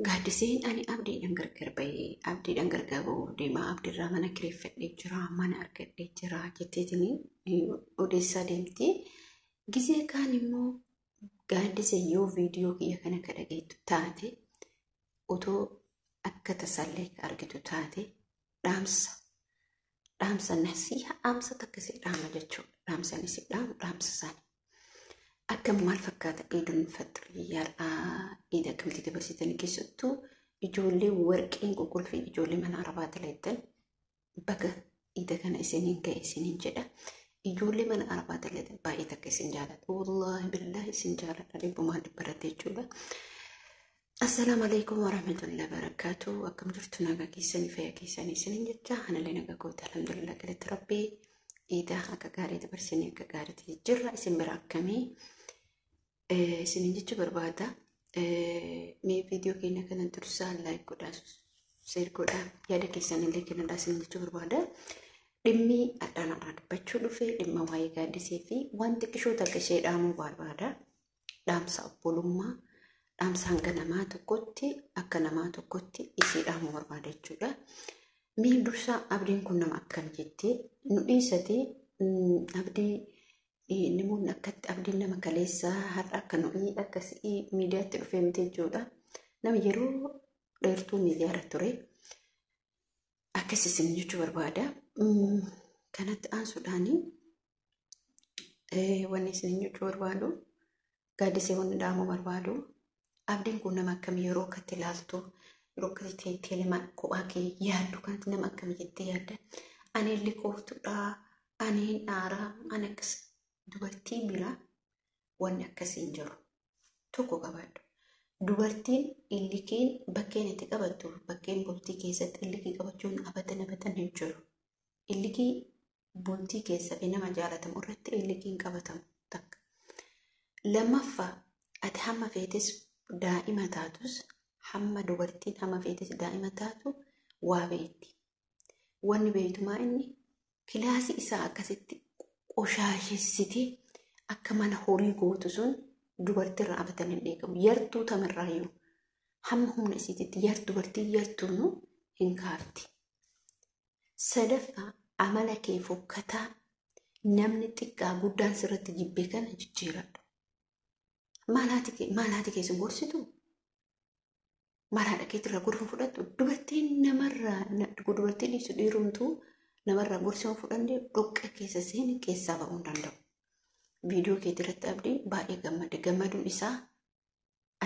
Gaaddiseen ani abdiidhaan gargar bahee abdiidhaan gargar bahuu deemaa abdiirraa mana kireeffadhee jira mana argadhee jira jetteetini odeessaa deemti. Gizee kaan immoo gaaddise yoo viidiyoo kiyya kana ka dhageettu taate otoo akka tasaallee ka argitu taate dhaamsa nasiha dhaamsa takkasii dhaama jechuudha. Dhaamsa nasi dhaamu dhaamsa isaanii. Akka maal fakkaata Eidul Fitrii Eid akkamitti dabarsitanii keessattuu ijoollee warqeen qulqulluu ijoollee mana arabaa talattan baga Eid kana isiniin ga'e isiniin jedha. Ijoollee mana arabaa talattan baay'ee takka isin jaalladha. Wallaahi billaahi isin jaalladha. Dhibbumaan dhibbarate jechuudha. Assalaamu alaikum warahmatullahi wabarakatuh. Akkam jirtu nagaa keessanii fayyaa keessanii isiniin jecha analee nagaa goota alhamdulillah galatti rabbii Eid akka gaarii dabarsinee akka gaarii jirra isin bira akkamii isiniin jecha barbaada. Mee viidiyoo keenya kana dursaa laayik godhaa seer godhaa yaada keessanillee kennadhaa isiniin jecha barbaada. Dhimmi addaan dubbachuu dhufee dhimma waa'ee gaaddisee fi waan xiqqishoota akka ishee dhaamuu barbaada. Dhaamsa obbolummaa dhaamsa hanga namaa tokkotti akka namaa tokkotti isii dhaamuu barbaada jechuudha. Mee dursaa abdiin kun nama akkam jettee nu dhiisatee abdii namoonni akkatti abdiin nama kaleessaa har'a akka nuyi akkasii miidiyaatti dhufee miti jechuudha. Nama yeroo dheertuu miidiyaarra ture akkasii isin jechuu barbaada. Kanatti aansuudhaanii wanni isin jechuu barbaadu gaaddisee wanni dhaamuu barbaadu abdiin kun nama akkam yeroo akkatti ilaaltu yeroo akkatti teelemaa kophaa kee yaaddu kanatti nama akkam jettee yaadda. Ani illee kooftuudhaa ani hin dhaaraa ani akkas dubartii bira wanni akkasiin jiru tokko qabaadhu. Dubartiin illikiin bakkeen itti qabattu bakkeen bultii keessatti illikii qabachuun abatan hin jiru. Illikii bultii keessatti nama jaalatamu irratti illikiin qabatamu takka. Lammaffaa ati hamma feetes daa'ima taatus hamma dubartiin hamma feetes daa'ima taatu waa beekti. Wanni beektumaa inni kilaasii isaa akkasitti qoshaashessitee akka mana horii gootu sun dubartiirra abatan hin eegamu. Yartuu tamarraayyuu hamma humna isiititti dubartii yartuunu hin kaafti. Sadaffaa amala kee fokkataa namni xiqqaa guddaan sirratti jibbee kana jijjiiradhu. Maalaati keessan gorsitu? Maalaa dhageetirra gorfin fudhattu? Dubartiin namarraa dubartiin ibsu dhiirumtuu namarraa gorsiin fudhannee dhoqqa keessa seeni keessaa ba'uu hin danda'u. Viidiyoo keetirratti abdii baay'ee gammade. Gammaduun isaa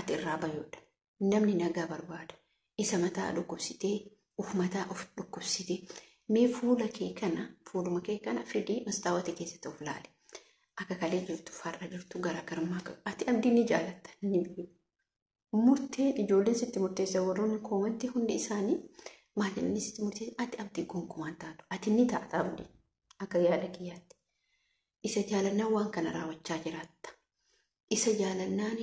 ati irraa bayoodha. Namni nagaa barbaada. Isa mataa dhukkubsitee uf mataa of dhukkubsitee mee fuuluma kee kana fidii mastaawwatii keessatti of laali. Akka kalee jirtu farra jirtu garaagarummaa qabu. Ati abdii ni jaalatta ni beeku. Murteen ijoolleen sitti murteessa warroonni koomantii hundi isaanii maal inni sitti murteessa ati abdii gonkumaan taatu. Ati ni taata abdii akka yaada kiyyaatti. Isa jaalannaan waan kana raawwachaa jiraatta. Isa jaalannaan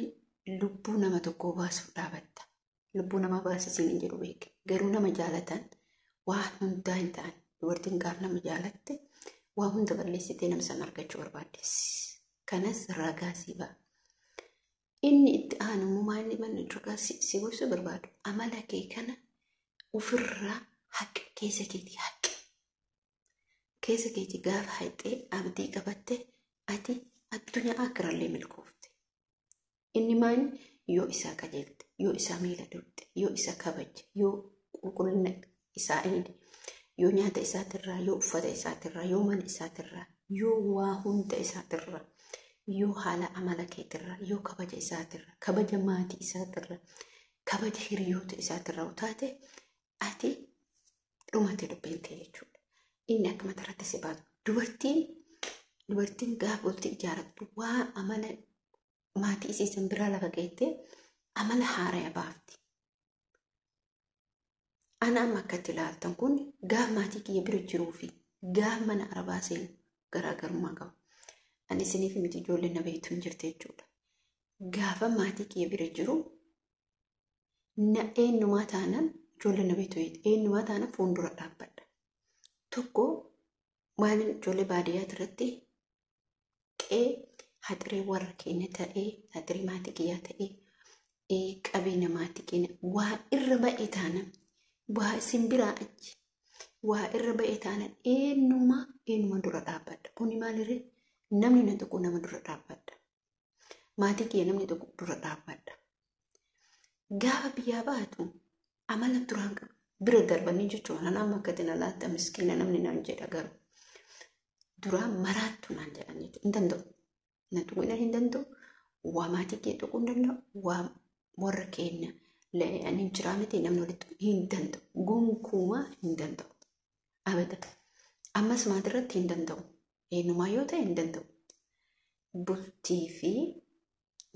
lubbuu nama tokkoo baasuuf dhaabatta. Lubbuu nama baasisiin hin jiru beeke. Garuu nama jaalatan waan hundaa hin ta'an. Dubartiin gaaf nama jaalatte waan hunda balleessitee nama sana argachuu barbaaddes. Kanas ragaa si ba'a. Inni itti aanummaa inni manni ragaa si gochuu barbaadu. Amala kee kana ofirraa haqa keessa keetii haqe. Keessa keetii gaafa haqxee abdii qabatte ati addunyaa akkarallee milkoofte. Inni maani yoo isaa qajeelte, yoo isaa miila dugde, yoo isa kabaje, yoo qulqullina isaa eege, yoo nyaata isaatirraa, yoo uffata isaatirraa, yoo mana isaatirraa, yoo waa hunda isaatirraa, yoo haala amala keetirraa, yoo kabaja isaatirraa, kabaja maatii isaatirraa, kabaja hiriyoota isaatirraa taate ati dhumate dubbeentee jechuudha. Inni akka matarratti si baatu. Dubartiin gaafa bultii ijaarattu waa amala maatii isiisan biraa lafa geettee amala haaraa baafti. Ana amma akkatti ilaaltan kun gaafa maatii kiyya bira jiruu fi gaafa mana arabaa seenu garaagarummaa qabu. Ani isiniif miti ijoollee na beektu hin jirte jechuudha. Gaafa maatii kiyya bira jiru eenyumaa taanaan ijoollee na beektu eenyumaa taanaan fuuldura dhaabbadha. Tokko maalin ijoollee baadiyyaa irratti qe'ee haxiree warra keenya ta'ee haxiree maatii kiyyaa ta'ee qabee namaatti kenna waa irra ba'e taana waa simbiraa achi waa irra ba'e taana eenyuma dura dhaabbadha. Kuni maalirree namni na tokko nama dura dhaabbadha. Maatii kee namni tokko dura dhaabbadha. Gaafa biyyaa baatu amala duraan qaba. Bira darbanii jechuun nama akka dinalaatti miskiina namni naan jedha garuu duraan maraattu naan jedhan jechuudha. Hin danda'u. Na tuqina hin danda'u. Waa maatii kee tuquu hin danda'u. Waa warra keenya ani jiraa miti namni walitti hin danda'u. Gonkumaa hin danda'u. Abada. Ammas maatirratti hin danda'u. Eenyumaa yoo ta'e hin danda'u. Bultii fi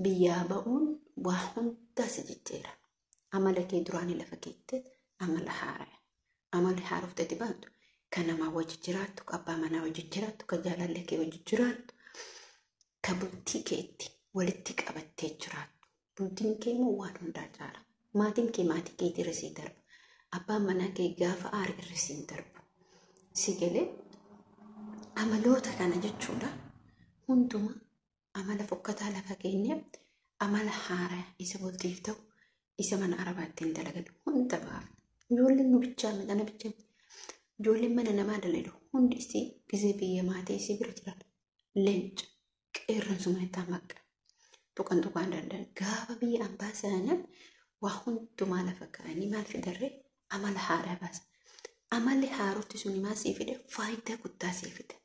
biyyaa ba'uun waa hundaas jijjiira. Amala kee duraanii lafa keetti amala haaraa. Amala haaraa uffatee baatu kan namaa wajji jiraattu, kan abbaa manaa wajji jiraattu, kan jaalallee kee wajji jiraattu, kan bultii keetti walitti qabattee jiraattu. Bultiin kee immoo waan hundaa caala. Maatiin kee maatii keetii irra sii darba. Abbaan manaa kee gaafa aare irra sii darba. Si galee amaloota kana jechuudha. Hunduma amala fokkataa lafa keenya amala haaraa isa bultiif ta'u isa mana arabaatti hin dalagan hunda baafna. Ijoolleen nu bichaa midhaan bichaa ijoolleen mana namaa dalagu hundi isii gisee biyya maatii isii bira jiran leenca qeerransuma itti makka tuqaan danda'an gaafa biyya ambaa seenan waa hundumaa lafa kaa'anii maal fidarree amala haaraa baasa. Amalli haarootti suni maal sii fide faayidaa guddaa sii fide.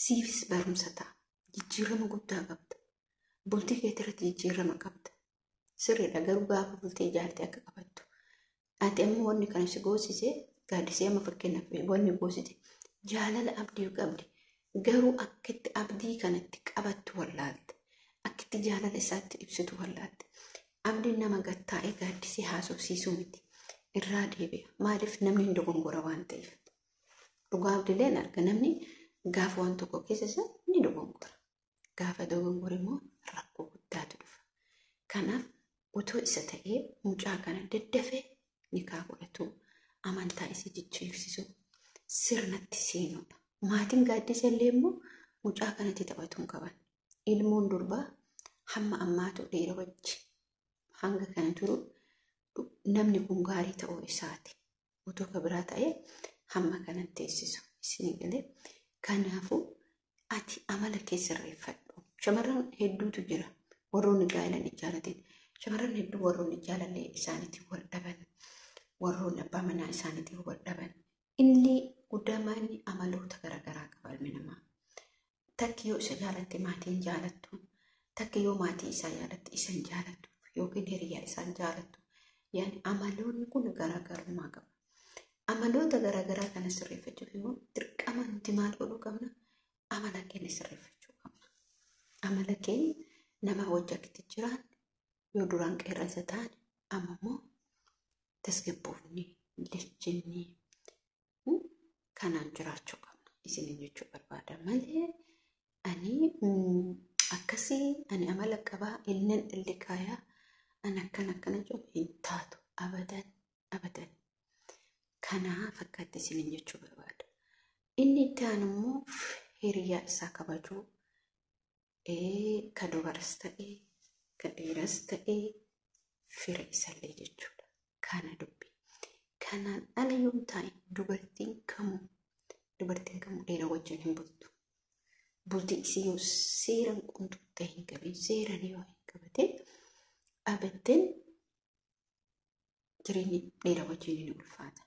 Siifis barumsa ta'a. Jijjiirama guddaa qabda. Bultii keetii irratti jijjiirama qabda. Sirriidha garuu gaafa bultii ijaartee akka qabattu. Ati amma wanni kana si goosisee gaaddisee amma fakkeenyaaf wanni goosite jaalala abdii qabdi. Garuu akkitti abdii kanatti qabattu wallaalte. Akkitti jaalala isaatti ibsitu wallaalte. Abdiin nama gattaa'ee gaaddisee haasofsiisuu miti. Irraa deebi'a. Maaliif namni hin dogongora waan ta'eef. Dhugaa abdiileen arga namni gaafa waan tokko keessa ni dogongora. Gaafa dogongora immoo rakkoo guddaatu dhufa. Kanaaf utoo isa ta'ee mucaa kana daddafee nikaa godhatu amantaa isa jijjiirsisu sirnatti seenuudha. Maatiin gaaddisa illee immoo mucaa kanatti taphatuun qaban. Ilmoon durbaa hamma ammaatu dhiira wajji hanga kana turu namni kun gaarii ta'uu isaati. Utoo ka biraa ta'ee hamma kanan teessisu isin galee. Kanaafuu ati amala kee sirreeffadhu. Shamarran hedduutu jira. Warroonni gaa'elan jaalatin. Shamarran hedduu warroonni jaalallee isaaniitiin wal dhaban. Warroonni abbaa manaa isaaniitiin wal dhaban. Inni guddaa maanni amaloota garaagaraa qaba ilmi namaa. Takki yoo isa jaalatte maatiin jaalattu. Takki yoo maatii isaa jaalatte isan jaalattu. Yookiin hiriyaa isaan jaalattu. Yaani amaloonni kun garaagarummaa qaba. Amaloota garaagaraa kana sirreeffachuuf immoo dirqama nuti maal godhuu qabna? Amala keenya sirreeffachuu qabna. Amala keenya nama wajji akkitti jiraannu yoo duraan qeerransa ta'an amma immoo tasgabboofnee leenjifnee kanaan jiraachuu qabna. Isin jechuu barbaada malee ani akkasii ani amala qabaa illeen illi kaayaa ani akkana jiru hin taatu abadan. Kanaa fakkaatti isin jechuu barbaada. Inni itti aanu immoo hiriyaa isaa kabajuu ka dubaras ta'ee ka dhiiras ta'ee fira isallee jechuudha. Kana dubbi. Kanaan ala yoo ta'e dubartiin kamuu dhiira wajjin hin bultu. Bultii isii yoo seeraan qunxuttee hin qabin seeraan yoo hin qabate abaddeen jireenyi dhiira wajjin hin ulfaata.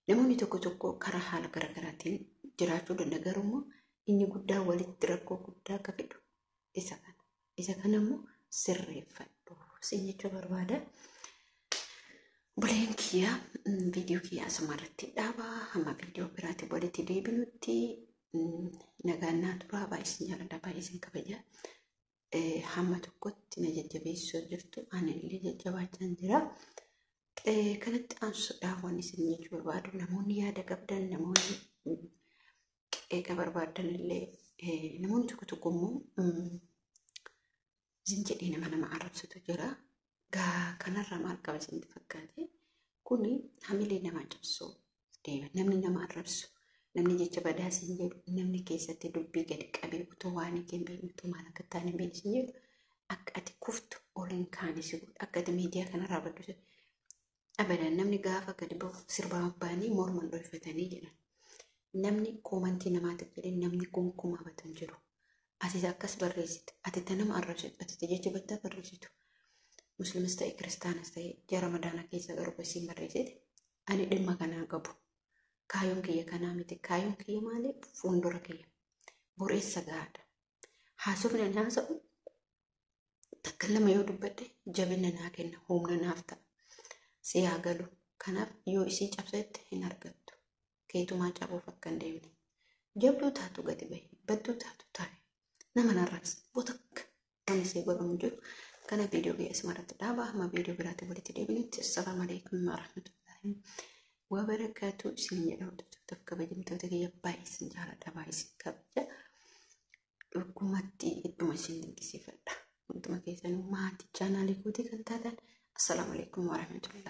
Namoonni tokko karaa haala garaagaraatiin jiraachuu danda'a garuu inni guddaa walitti rakkoo guddaa akka fidu isa kana. Isa kana immoo sirreeffadhu isin jechuu barbaada. Buleen kiyyaa viidiyoo kiyyaa asumarratti dhaabaa hamma viidiyoo biraatti walitti deebinutti nagaannaa turaa baay'ee jaalladha baay'ee isin kabaja. Hamma tokkotti na jajjabeessoo jirtu ani illee jajjabaachaa jira. Kanatti aansuudhaaf waan isin jechuu barbaadu namoonni yaada qabdan namoonni qeeqa barbaadan illee namoonni tokko immoo zinjedhee nama arrabsutu jira. Kanarraa maal qaba isinitti fakkaate kuni hamilee namaa cabsuu deema. Namni nama arrabsu namni jecha badaa isin jedhu namni keessatti dubbii gadi qabee utoo waan hin beekne utoo maal akka ta'an hin beekne isin jedhu akka ati kuftu oliin kaanisi godha. Akka ati miidiyaa kanarraa baddu abadan namni gaafa gadi bahu sirbaa abbaanii morman dhoyfatanii jedhan. Namni koomantii namaatiif jedhee namni gonkumaa batan jiru. Ati akkas barreessitu, ati tanama arrabsitu, ati jajjabattaa barreessitu. Musliimas ta'e kiristaanas ta'e jara madaana keessa garuu basiin barreessite. Ani dhimma kanaan qabu. Kaayoon kiyya kanaa miti. Kaayoon kiyya maali? Fuuldura kiyya. Boreessa gaadha. Haasofni ani haasa'u takka lama yoo dubbadde jabina naa kenna, humna naaf ta'a. Si haa galu. Kanaaf yoo isii cabsette hin argattu. Keetumaa cabuuf akka hin deemne. Jabduu taatu gadi bahi. Badduu taatu taa'e. Nama narraas botakka wanni see godhamu jiru. Kana viidiyoo biyya asmaratti dhaabaa. Amma viidiyoo biraatti walitti deebinutti. Assalaamu alaikum warahmatullahi wabarakatuh. Isin jedha hordoftoota kabajamtoota kiyya baay'ee isin jaalladha, baay'ee isin kabaja. Dhugumatti idduma isin dinqisiifadha. Hunduma keessanuu maatii chaanaalii kootii kan taatan. Assalaamu alaikum warahmatullahi